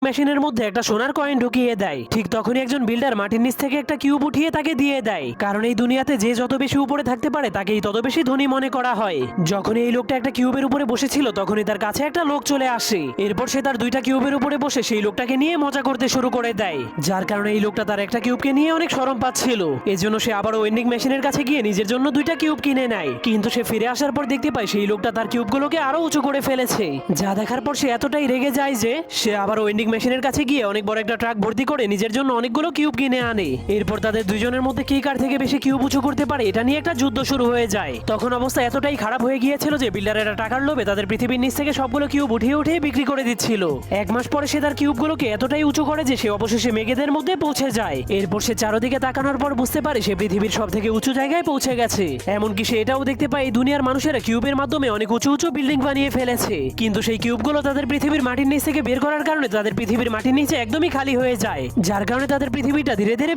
মেশিনের মধ্যে একটা সোনার কয়েন ঢুকিয়ে দেয়। ঠিক তখনই একজন বিল্ডার মাটির নিচ থেকে একটা কিউব উঠিয়ে তাকে দিয়ে দেয়, কারণ এই দুনিয়াতে যে যত বেশি উপরে থাকতে পারে তাকেই তত বেশি ধনী মনে করা হয়। যখন এই লোকটা একটা কিউবের উপরে বসেছিল তখনই তার কাছে একটা লোক চলে আসে। এরপর সে তার দুইটা কিউবের উপরে বসে সেই লোকটাকে নিয়ে মজা করতে শুরু করে দেয়, যার কারণে এই লোকটা তার একটা কিউবকে নিয়ে অনেক শরম পাচ্ছিল। এজন্য সে আবারও ওয়েন্ডিং মেশিনের কাছে গিয়ে নিজের জন্য দুইটা কিউব কিনে নেয়। কিন্তু সে ফিরে আসার পর দেখতে পায় সেই লোকটা তার কিউবগুলোকে আরো উঁচু করে ফেলেছে, যা দেখার পর সে এতটাই রেগে যায় যে সে আবার ওয়েন্ডিং মেশিনের কাছে গিয়ে অনেক বড় একটা ট্রাক ভর্তি করে নিজের জন্য অনেকগুলো কিউব কিনে আনে। এরপর তাদের দুইজনের মধ্যে কে কার থেকে বেশি কিউব উঁচু করতে পারে এটা নিয়ে একটা যুদ্ধ শুরু হয়ে যায়। তখন অবস্থা এতটাই খারাপ হয়ে গিয়েছিল যে বিল্ডারেরা টাকার লোভে তাদের পৃথিবীর নিচ থেকে সবগুলো কিউব উঠিয়ে উঠিয়ে বিক্রি করে দিচ্ছিল। এক মাস পরে সে তার কিউবগুলোকে এতটাই উঁচু করে যে সে অবশেষে মেঘেদের মধ্যে পৌঁছে যায়। এরপর সে চারদিকে তাকানোর পর বুঝতে পারে সে পৃথিবীর সব থেকে উঁচু জায়গায় পৌঁছে গেছে। এমনকি সে এটাও দেখতে পায় এই দুনিয়ার মানুষেরা কিউবের মাধ্যমে অনেক উঁচু উঁচু বিল্ডিং বানিয়ে ফেলেছে, কিন্তু সেই কিউবগুলো তাদের পৃথিবীর মাটির নিচ থেকে বের করার কারণে তাদের পৃথিবীর মাটির নিচে একদমই খালি হয়ে যায়, যার কারণে তাদের পৃথিবীটা ধীরে ধীরে